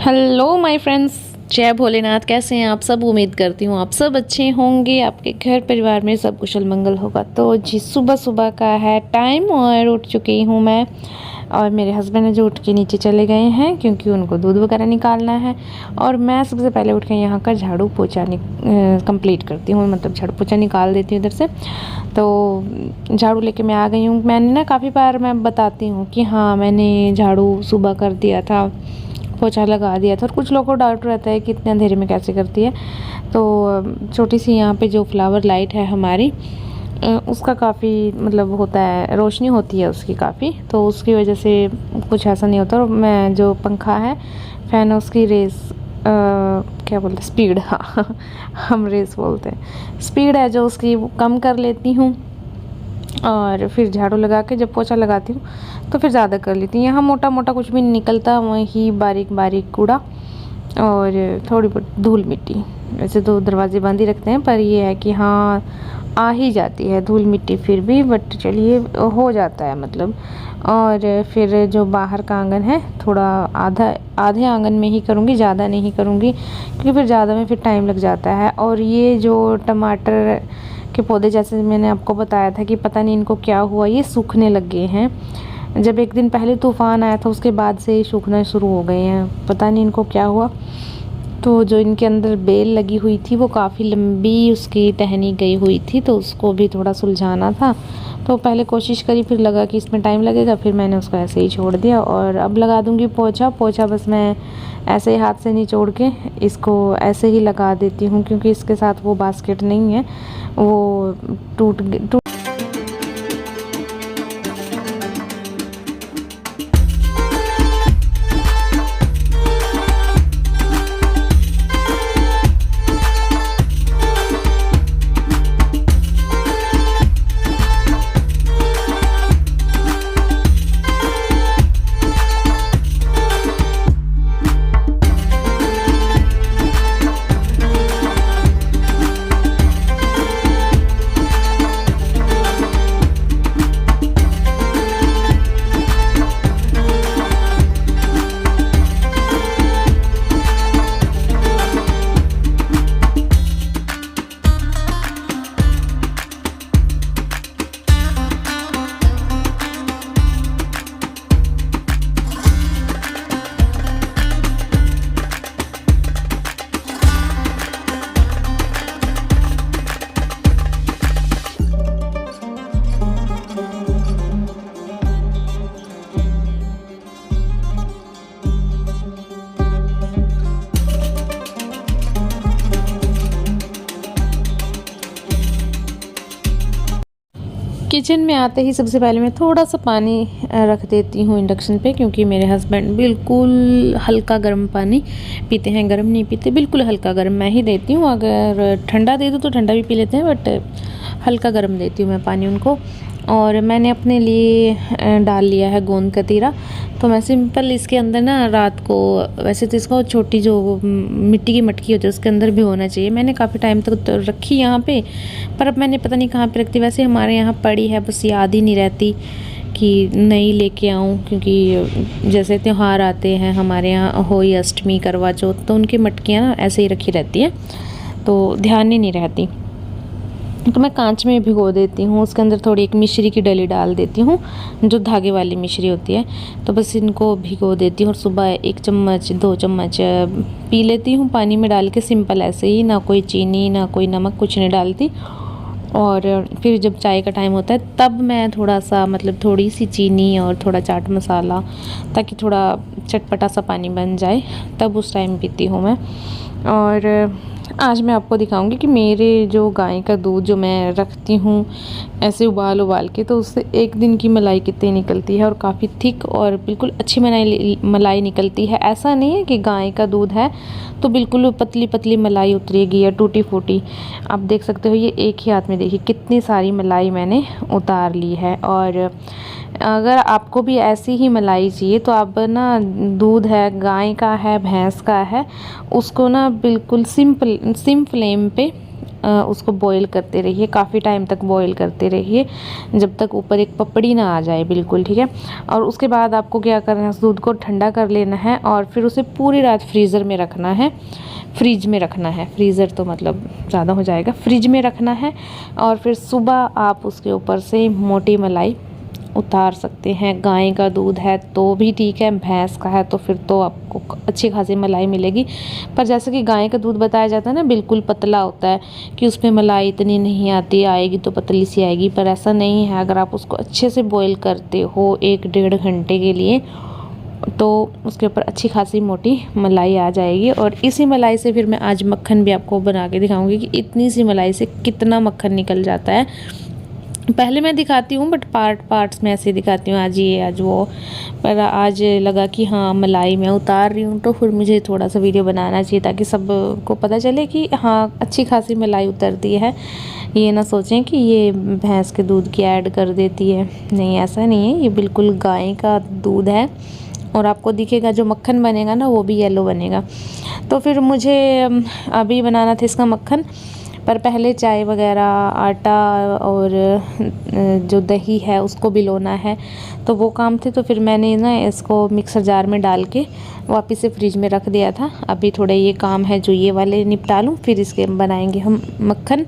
Hello my friends, जय भोलेनाथ। कैसे हैं आप सब? उम्मीद करती हूँ आप सब अच्छे होंगे, आपके घर परिवार में सब कुशल मंगल होगा। तो जी सुबह सुबह का है टाइम और उठ चुकी हूँ मैं, और मेरे हस्बैंड जो उठ के नीचे चले गए हैं क्योंकि उनको दूध वगैरह निकालना है। और मैं सबसे पहले उठ के यहाँ का झाड़ू पोछा कंप्लीट करती हूँ, मतलब झाड़ू पोछा निकाल देती हूँ इधर से। तो झाड़ू लेके मैं आ गई हूँ। मैंने ना काफ़ी बार मैं बताती हूँ कि हाँ मैंने झाड़ू सुबह कर दिया था, पोछा लगा दिया था, और कुछ लोगों को डाउट रहता है कि इतने अंधेरे में कैसे करती है। तो छोटी सी यहाँ पे जो फ्लावर लाइट है हमारी, उसका काफ़ी मतलब होता है, रोशनी होती है उसकी काफ़ी, तो उसकी वजह से कुछ ऐसा नहीं होता। और मैं जो पंखा है, फ़ैन है, उसकी रेस क्या बोलते हैं, स्पीड, हाँ हम रेस बोलते हैं, स्पीड है जो उसकी वो कम कर लेती हूँ। और फिर झाड़ू लगा के जब पोछा लगाती हूँ तो फिर ज़्यादा कर लेती हूँ। यहाँ मोटा मोटा कुछ भी नहीं निकलता, वही बारीक बारीक कूड़ा और थोड़ी बहुत धूल मिट्टी। वैसे तो दरवाजे बंद ही रखते हैं, पर ये है कि हाँ आ ही जाती है धूल मिट्टी फिर भी, बट चलिए हो जाता है मतलब। और फिर जो बाहर का आंगन है, थोड़ा आधे आंगन में ही करूँगी, ज़्यादा नहीं करूँगी क्योंकि फिर ज़्यादा में फिर टाइम लग जाता है। और ये जो टमाटर के पौधे, जैसे मैंने आपको बताया था कि पता नहीं इनको क्या हुआ, ये सूखने लग गए हैं। जब एक दिन पहले तूफ़ान आया था उसके बाद से सूखना शुरू हो गए हैं, पता नहीं इनको क्या हुआ। तो जो इनके अंदर बेल लगी हुई थी वो काफ़ी लंबी उसकी टहनी गई हुई थी, तो उसको भी थोड़ा सुलझाना था। तो पहले कोशिश करी, फिर लगा कि इसमें टाइम लगेगा, फिर मैंने उसको ऐसे ही छोड़ दिया। और अब लगा दूँगी पोछा बस मैं ऐसे ही हाथ से निचोड़ के इसको ऐसे ही लगा देती हूँ, क्योंकि इसके साथ वो बास्केट नहीं है, वो टूट किचन में आते ही सबसे पहले मैं थोड़ा सा पानी रख देती हूँ इंडक्शन पे, क्योंकि मेरे हस्बैंड बिल्कुल हल्का गर्म पानी पीते हैं, गर्म नहीं पीते, बिल्कुल हल्का गर्म मैं ही देती हूँ। अगर ठंडा दे दूँ तो ठंडा भी पी लेते हैं, बट हल्का गर्म देती हूँ मैं पानी उनको। और मैंने अपने लिए डाल लिया है गोंद कतीरा। तो मैं सिंपल इसके अंदर ना रात को, वैसे तो इसको छोटी जो मिट्टी की मटकी होती है उसके अंदर भी होना चाहिए। मैंने काफ़ी टाइम तक तो रखी यहाँ पे, पर अब मैंने पता नहीं कहाँ पे रखती। वैसे हमारे यहाँ पड़ी है, बस याद ही नहीं रहती कि नई लेके आऊँ, क्योंकि जैसे त्यौहार आते हैं हमारे यहाँ, होली, अष्टमी, करवा चौथ, तो उनकी मटकियाँ ना ऐसे ही रखी रहती हैं, तो ध्यान ही नहीं रहती। तो मैं कांच में भिगो देती हूँ, उसके अंदर थोड़ी एक मिश्री की डली डाल देती हूँ, जो धागे वाली मिश्री होती है। तो बस इनको भिगो देती हूँ और सुबह 1 चम्मच 2 चम्मच पी लेती हूँ पानी में डाल के, सिंपल ऐसे ही, ना कोई चीनी ना कोई नमक, कुछ नहीं डालती। और फिर जब चाय का टाइम होता है तब मैं थोड़ा सा, मतलब थोड़ी सी चीनी और थोड़ा चाट मसाला, ताकि थोड़ा चटपटा सा पानी बन जाए, तब उस टाइम पीती हूँ मैं। और आज मैं आपको दिखाऊंगी कि मेरे जो गाय का दूध जो मैं रखती हूँ ऐसे उबाल के, तो उससे एक दिन की मलाई कितनी निकलती है, और काफ़ी थिक और बिल्कुल अच्छी मलाई निकलती है। ऐसा नहीं है कि गाय का दूध है तो बिल्कुल पतली पतली मलाई उतरेगी या टूटी फूटी। आप देख सकते हो, ये एक ही हाथ में देखिए कितनी सारी मलाई मैंने उतार ली है। और अगर आपको भी ऐसी ही मलाई चाहिए तो आप ना, दूध है, गाय का है, भैंस का है, उसको ना बिल्कुल सिम फ्लेम पे उसको बॉईल करते रहिए, काफ़ी टाइम तक बॉईल करते रहिए जब तक ऊपर एक पपड़ी ना आ जाए बिल्कुल, ठीक है। और उसके बाद आपको क्या करना है, उस दूध को ठंडा कर लेना है और फिर उसे पूरी रात फ्रीज़र में रखना है, फ्रिज में रखना है, फ्रीज़र तो मतलब ज़्यादा हो जाएगा, फ्रिज में रखना है। और फिर सुबह आप उसके ऊपर से मोटी मलाई उतार सकते हैं। गाय का दूध है तो भी ठीक है, भैंस का है तो फिर तो आपको अच्छी खासी मलाई मिलेगी। पर जैसे कि गाय का दूध बताया जाता है ना, बिल्कुल पतला होता है कि उसमें मलाई इतनी नहीं आती, आएगी तो पतली सी आएगी, पर ऐसा नहीं है। अगर आप उसको अच्छे से बॉईल करते हो 1-1.5 घंटे के लिए तो उसके ऊपर अच्छी खासी मोटी मलाई आ जाएगी। और इसी मलाई से फिर मैं आज मक्खन भी आपको बना के दिखाऊंगी कि इतनी सी मलाई से कितना मक्खन निकल जाता है। पहले मैं दिखाती हूँ बट पार्ट्स में ऐसे दिखाती हूँ, आज ये आज वो, पर आज लगा कि हाँ मलाई मैं उतार रही हूँ तो फिर मुझे थोड़ा सा वीडियो बनाना चाहिए ताकि सबको पता चले कि हाँ अच्छी खासी मलाई उतरती है। ये ना सोचें कि ये भैंस के दूध की ऐड कर देती है, नहीं ऐसा नहीं है, ये बिल्कुल गाय का दूध है। और आपको दिखेगा जो मक्खन बनेगा ना वो भी येलो बनेगा। तो फिर मुझे अभी बनाना था इसका मक्खन, पर पहले चाय वगैरह, आटा और जो दही है उसको भिगोना है, तो वो काम थे। तो फिर मैंने ना इसको मिक्सर जार में डाल के वापस से फ्रिज में रख दिया था। अभी थोड़े ये काम है जो ये वाले निपटा लूँ, फिर इसके बनाएंगे हम मक्खन।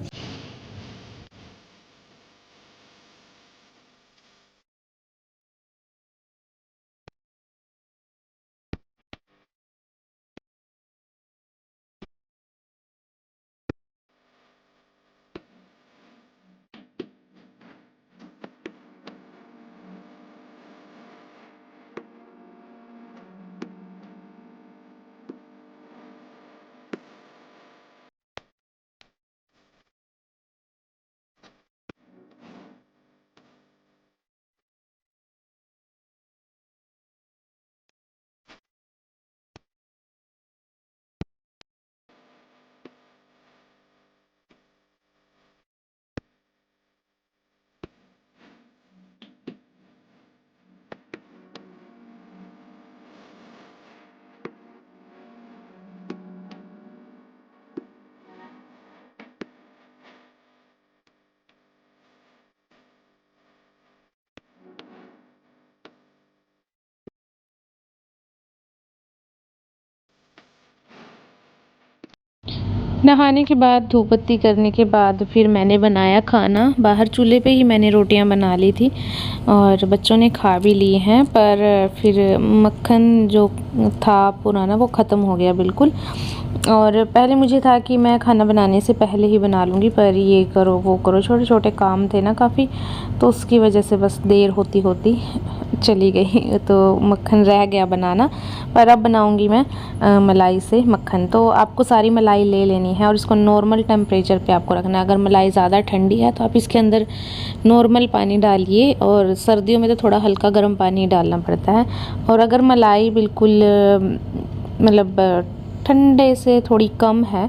नहाने के बाद, धूप बत्ती करने के बाद फिर मैंने बनाया खाना। बाहर चूल्हे पे ही मैंने रोटियां बना ली थी और बच्चों ने खा भी ली हैं। पर फिर मक्खन जो था पुराना वो ख़त्म हो गया बिल्कुल। और पहले मुझे था कि मैं खाना बनाने से पहले ही बना लूँगी, पर ये करो वो करो, छोटे छोटे काम थे ना काफ़ी, तो उसकी वजह से बस देर होती होती चली गई, तो मक्खन रह गया बनाना। पर अब बनाऊंगी मैं मलाई से मक्खन। तो आपको सारी मलाई ले लेनी है और इसको नॉर्मल टेम्परेचर पे आपको रखना है। अगर मलाई ज़्यादा ठंडी है तो आप इसके अंदर नॉर्मल पानी डालिए, और सर्दियों में तो थोड़ा हल्का गर्म पानी डालना पड़ता है। और अगर मलाई बिल्कुल मतलब ठंडे से थोड़ी कम है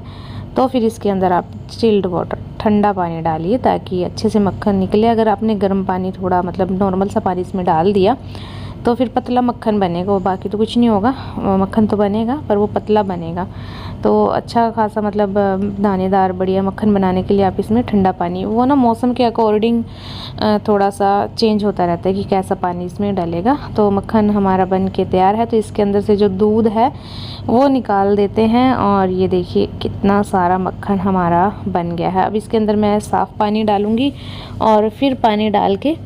तो फिर इसके अंदर आप चिल्ड वाटर, ठंडा पानी डालिए ताकि अच्छे से मक्खन निकले। अगर आपने गर्म पानी थोड़ा मतलब नॉर्मल सा पानी इसमें डाल दिया तो फिर पतला मक्खन बनेगा, वो बाकी तो कुछ नहीं होगा, मक्खन तो बनेगा पर वो पतला बनेगा। तो अच्छा खासा मतलब दानेदार बढ़िया मक्खन बनाने के लिए आप इसमें ठंडा पानी, वो ना मौसम के अकॉर्डिंग थोड़ा सा चेंज होता रहता है कि कैसा पानी इसमें डालेगा। तो मक्खन हमारा बन के तैयार है। तो इसके अंदर से जो दूध है वो निकाल देते हैं और ये देखिए कितना सारा मक्खन हमारा बन गया है। अब इसके अंदर मैं साफ़ पानी डालूँगी और फिर पानी डाल के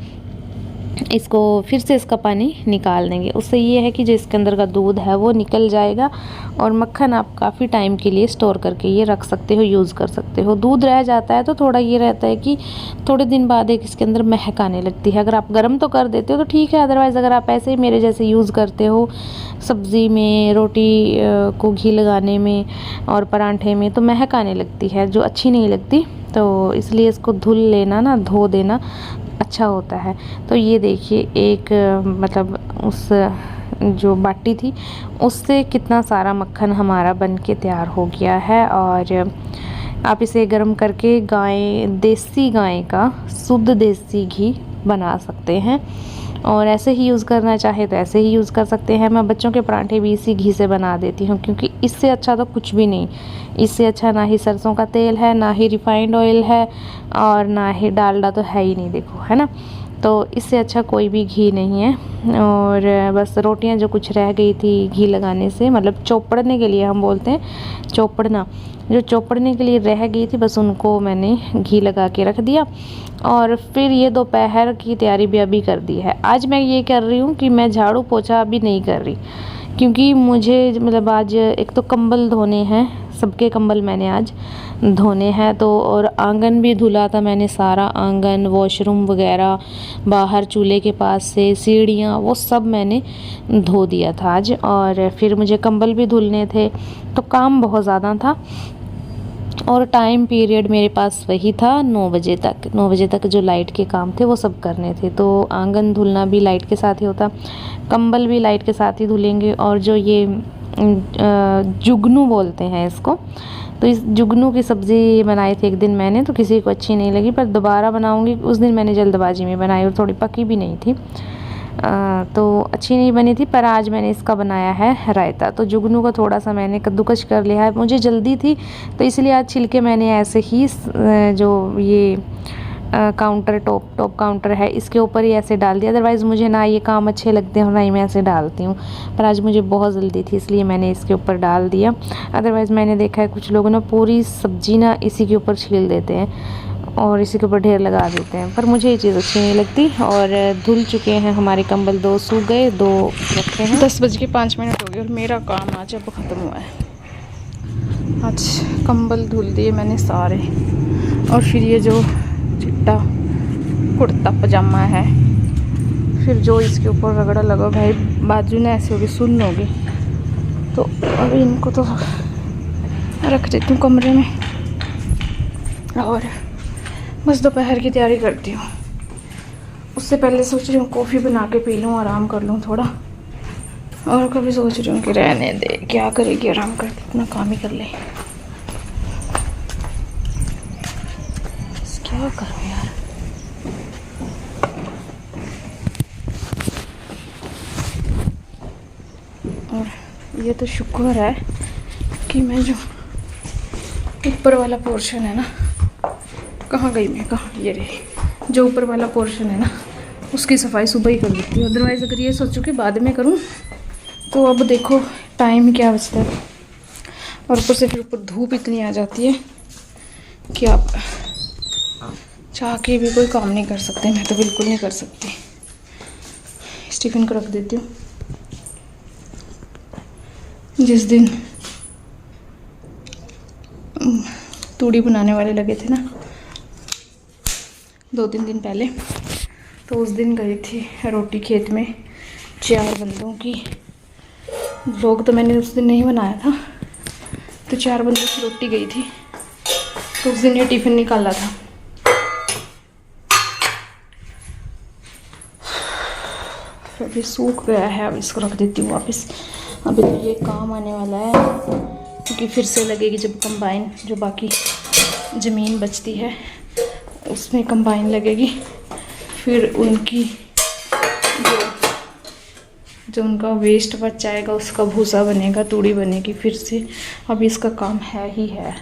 इसको फिर से इसका पानी निकाल देंगे। उससे ये है कि जो इसके अंदर का दूध है वो निकल जाएगा और मक्खन आप काफ़ी टाइम के लिए स्टोर करके ये रख सकते हो, यूज़ कर सकते हो। दूध रह जाता है तो थोड़ा ये रहता है कि थोड़े दिन बाद एक इसके अंदर महक आने लगती है। अगर आप गर्म तो कर देते हो तो ठीक है, अदरवाइज़ अगर आप ऐसे ही मेरे जैसे यूज़ करते हो सब्ज़ी में, रोटी को घी लगाने में और पराठे में, तो महक आने लगती है जो अच्छी नहीं लगती। तो इसलिए इसको धुल लेना ना, धो देना अच्छा होता है। तो ये देखिए एक मतलब उस जो बाटी थी उससे कितना सारा मक्खन हमारा बन के तैयार हो गया है। और आप इसे गर्म करके देसी गाय का शुद्ध देसी घी बना सकते हैं। और ऐसे ही यूज़ करना चाहे तो ऐसे ही यूज़ कर सकते हैं। मैं बच्चों के पराठे भी इसी घी से बना देती हूँ, क्योंकि इससे अच्छा तो कुछ भी नहीं। इससे अच्छा ना ही सरसों का तेल है, ना ही रिफाइंड ऑयल है, और ना ही डालडा तो है ही नहीं, देखो, है ना। तो इससे अच्छा कोई भी घी नहीं है। और बस रोटियां जो कुछ रह गई थी घी लगाने से, मतलब चौपड़ने के लिए हम बोलते हैं, चौपड़ना, जो चौपड़ने के लिए रह गई थी, बस उनको मैंने घी लगा के रख दिया। और फिर ये दोपहर की तैयारी भी अभी कर दी है। आज मैं ये कर रही हूँ कि मैं झाड़ू पोछा अभी नहीं कर रही, क्योंकि मुझे मतलब आज एक तो कंबल धोने हैं, सबके कंबल मैंने आज धोने हैं। तो और आंगन भी धुला था मैंने, सारा आंगन, वॉशरूम वगैरह, बाहर चूल्हे के पास से सीढ़ियाँ, वो सब मैंने धो दिया था आज। और फिर मुझे कंबल भी धुलने थे, तो काम बहुत ज़्यादा था। और टाइम पीरियड मेरे पास वही था 9 बजे तक। 9 बजे तक जो लाइट के काम थे वो सब करने थे। तो आंगन धुलना भी लाइट के साथ ही होता, कंबल भी लाइट के साथ ही धुलेंगे। और जो ये जुगनू बोलते हैं इसको, तो इस जुगनू की सब्ज़ी बनाई थी एक दिन मैंने, तो किसी को अच्छी नहीं लगी, पर दोबारा बनाऊंगी। उस दिन मैंने जल्दबाजी में बनाई और थोड़ी पकी भी नहीं थी, तो अच्छी नहीं बनी थी। पर आज मैंने इसका बनाया है रायता। तो जुगनू को थोड़ा सा मैंने कद्दूकश कर लिया है, मुझे जल्दी थी तो इसलिए आज छिलके मैंने ऐसे ही जो ये काउंटर टॉप काउंटर है इसके ऊपर ही ऐसे डाल दिया। अदरवाइज़ मुझे ना ये काम अच्छे लगते हैं, ना ही मैं ऐसे डालती हूँ, पर आज मुझे बहुत जल्दी थी इसलिए मैंने इसके ऊपर डाल दिया। अदरवाइज़ मैंने देखा है कुछ लोग ना पूरी सब्जी ना इसी के ऊपर छील देते हैं और इसी के ऊपर ढेर लगा देते हैं, पर मुझे ये चीज़ अच्छी नहीं लगती। और धुल चुके हैं हमारे कंबल, 2 सूख गए, 2 रखे हैं। 10:05 हो गए और मेरा काम आज अब ख़त्म हुआ है। आज कंबल धुल दिए मैंने सारे, और फिर ये जो चिट्टा कुर्ता पजामा है, फिर जो इसके ऊपर रगड़ा लगा, भाई बाजू ने ऐसे होगी, सुन्न होगी, तो अभी इनको तो रख देती हूँ कमरे में। और बस दोपहर की तैयारी करती हूँ। उससे पहले सोच रही हूँ कॉफ़ी बना के पी लूँ, आराम कर लूँ थोड़ा। और कभी सोच रही हूँ कि रहने दे, क्या करेगी, आराम कर, अपना काम ही कर ले। क्या करूँ यार। और ये तो शुक्र है कि मैं जो ऊपर वाला पोर्शन है ना, कहाँ गई मैं, कहाँ, ये रही, जो ऊपर वाला पोर्शन है ना, उसकी सफाई सुबह ही कर देती हूँ। अदरवाइज़ अगर ये सोचूं कि बाद में करूँ, तो अब देखो टाइम क्या बचता है, और ऊपर से फिर ऊपर धूप इतनी आ जाती है कि आप चाह के भी कोई काम नहीं कर सकते। मैं तो बिल्कुल नहीं कर सकती। स्टीफन को रख देती हूँ। जिस दिन तूड़ी बनाने वाले लगे थे ना 2-3 दिन पहले, तो उस दिन गई थी रोटी खेत में 4 बंदों की। लोग तो मैंने उस दिन नहीं बनाया था, तो 4 बंदों की रोटी गई थी। तो उस दिन ये टिफ़िन निकाला था। अभी सूख गया है, अब इसको रख देती हूँ वापस। अभी तो ये काम आने वाला है, क्योंकि फिर से लगेगी जब कंबाइन, जो बाकी ज़मीन बचती है उसमें कंबाइन लगेगी, फिर उनकी जो उनका वेस्ट बच जाएगा उसका भूसा बनेगा, तूड़ी बनेगी फिर से। अभी इसका काम है ही है,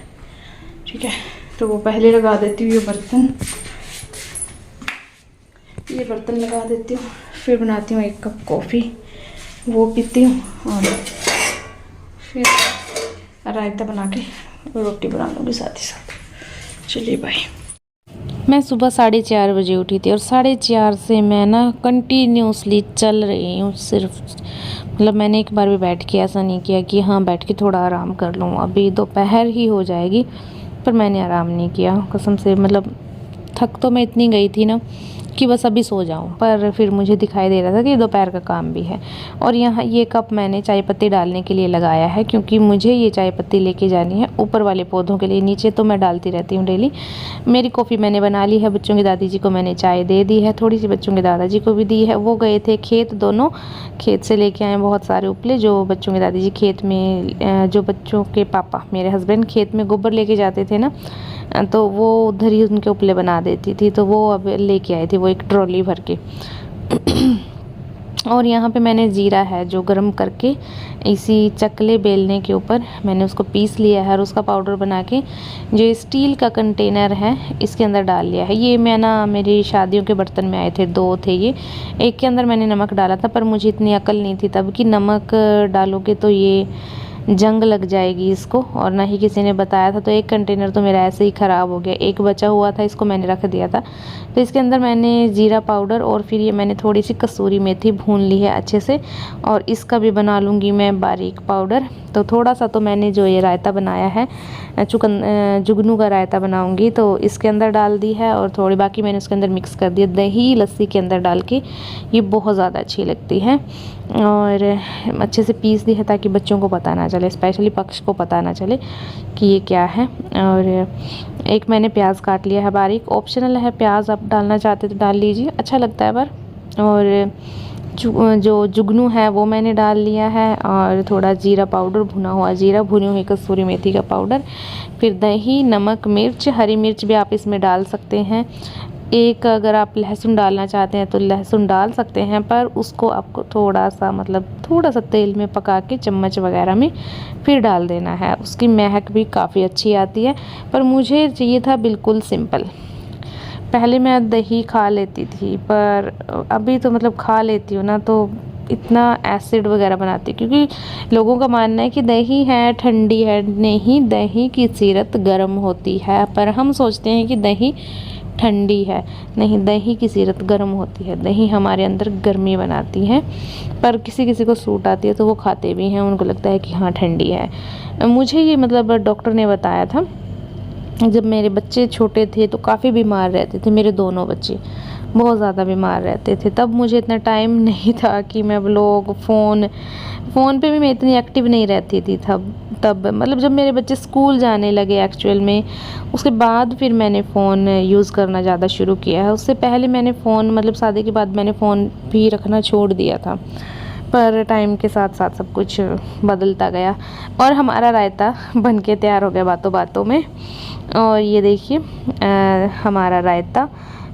ठीक है। तो वो पहले लगा देती हूँ, ये बर्तन लगा देती हूँ, फिर बनाती हूँ 1 कप कॉफ़ी, वो पीती हूँ, और फिर रायता बना के रोटी बना लूँगी साथ ही साथ। चलिए बाय। मैं सुबह 4:30 बजे उठी थी, और 4:30 से मैं ना कंटिन्यूसली चल रही हूँ सिर्फ। मतलब मैंने एक बार भी बैठ के ऐसा नहीं किया कि हाँ बैठ के थोड़ा आराम कर लूँ, अभी दोपहर ही हो जाएगी, पर मैंने आराम नहीं किया कसम से। मतलब थक तो मैं इतनी गई थी ना कि बस अभी सो जाऊं, पर फिर मुझे दिखाई दे रहा था कि दोपहर का काम भी है। और यहाँ ये कप मैंने चाय पत्ती डालने के लिए लगाया है, क्योंकि मुझे ये चाय पत्ती लेके जानी है ऊपर वाले पौधों के लिए। नीचे तो मैं डालती रहती हूँ डेली। मेरी कॉफ़ी मैंने बना ली है, बच्चों की दादी जी को मैंने चाय दे दी है, थोड़ी सी बच्चों के दादाजी को भी दी है। वो गए थे खेत, दोनों खेत से लेके आए बहुत सारे उपले, जो बच्चों के दादी जी खेत में, जो बच्चों के पापा मेरे हस्बैंड खेत में गोबर लेके जाते थे ना, तो वो उधर ही उनके उपले बना देती थी, तो वो अब लेके आए थे वो एक ट्रॉली भर के। और यहाँ पे मैंने जीरा है जो गरम करके इसी चकले बेलने के ऊपर मैंने उसको पीस लिया है और उसका पाउडर बना के जो स्टील का कंटेनर है इसके अंदर डाल लिया है। ये मैं ना मेरी शादियों के बर्तन में आए थे, 2 थे ये। एक के अंदर मैंने नमक डाला था, पर मुझे इतनी अकल नहीं थी तब कि नमक डालोगे तो ये जंग लग जाएगी इसको, और ना ही किसी ने बताया था। तो एक कंटेनर तो मेरा ऐसे ही ख़राब हो गया, एक बचा हुआ था, इसको मैंने रख दिया था। तो इसके अंदर मैंने जीरा पाउडर और फिर ये मैंने थोड़ी सी कसूरी मेथी भून ली है अच्छे से, और इसका भी बना लूँगी मैं बारीक पाउडर। तो थोड़ा सा तो मैंने जो ये रायता बनाया है जुगनू का रायता बनाऊँगी तो इसके अंदर डाल दी है, और थोड़ी बाकी मैंने उसके अंदर मिक्स कर दिया दही लस्सी के अंदर डाल के। ये बहुत ज़्यादा अच्छी लगती है और अच्छे से पीस दी है ताकि बच्चों को पता ना चले, स्पेशली पक्ष को पता ना चले कि ये क्या है। और एक मैंने प्याज काट लिया है बारीक, ऑप्शनल है प्याज, आप डालना चाहते तो डाल लीजिए, अच्छा लगता है पर। और जो जुगनू है वो मैंने डाल लिया है, और थोड़ा जीरा पाउडर, भुना हुआ जीरा, भुनी हुई कसूरी मेथी का पाउडर, फिर दही, नमक, मिर्च, हरी मिर्च भी आप इसमें डाल सकते हैं। एक अगर आप लहसुन डालना चाहते हैं तो लहसुन डाल सकते हैं, पर उसको आपको थोड़ा सा तेल में पका के चम्मच वगैरह में फिर डाल देना है, उसकी महक भी काफ़ी अच्छी आती है। पर मुझे चाहिए था बिल्कुल सिंपल। पहले मैं दही खा लेती थी, पर अभी तो मतलब खा लेती हूँ ना तो इतना एसिड वगैरह बनाती, क्योंकि लोगों का मानना है कि दही है ठंडी है। नहीं, दही की सीरत गर्म होती है, पर हम सोचते हैं कि दही ठंडी है। नहीं, दही की सीरत गर्म होती है, दही हमारे अंदर गर्मी बनाती है। पर किसी किसी को सूट आती है तो वो खाते भी हैं, उनको लगता है कि हाँ ठंडी है। मुझे ये मतलब डॉक्टर ने बताया था, जब मेरे बच्चे छोटे थे तो काफ़ी बीमार रहते थे, मेरे दोनों बच्चे बहुत ज़्यादा बीमार रहते थे। तब मुझे इतना टाइम नहीं था कि मैं व्लॉग फ़ोन पे भी मैं इतनी एक्टिव नहीं रहती थी तब मतलब जब मेरे बच्चे स्कूल जाने लगे एक्चुअल में, उसके बाद फिर मैंने फ़ोन यूज़ करना ज़्यादा शुरू किया है। उससे पहले मैंने फ़ोन मतलब शादी के बाद मैंने फ़ोन भी रखना छोड़ दिया था, पर टाइम के साथ साथ सब कुछ बदलता गया। और हमारा रायता बन के तैयार हो गया बातों बातों में। और ये देखिए हमारा रायता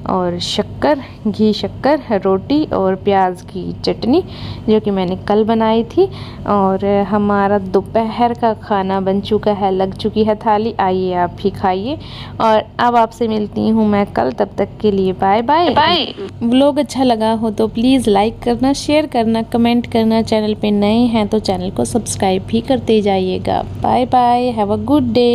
और शक्कर, घी शक्कर, रोटी और प्याज की चटनी जो कि मैंने कल बनाई थी। और हमारा दोपहर का खाना बन चुका है, लग चुकी है थाली, आइए आप भी खाइए। और अब आपसे मिलती हूँ मैं कल, तब तक के लिए बाय बाय बाय। व्लॉग अच्छा लगा हो तो प्लीज़ लाइक करना, शेयर करना, कमेंट करना। चैनल पे नए हैं तो चैनल को सब्सक्राइब भी करते जाइएगा। Bye bye, have a good day.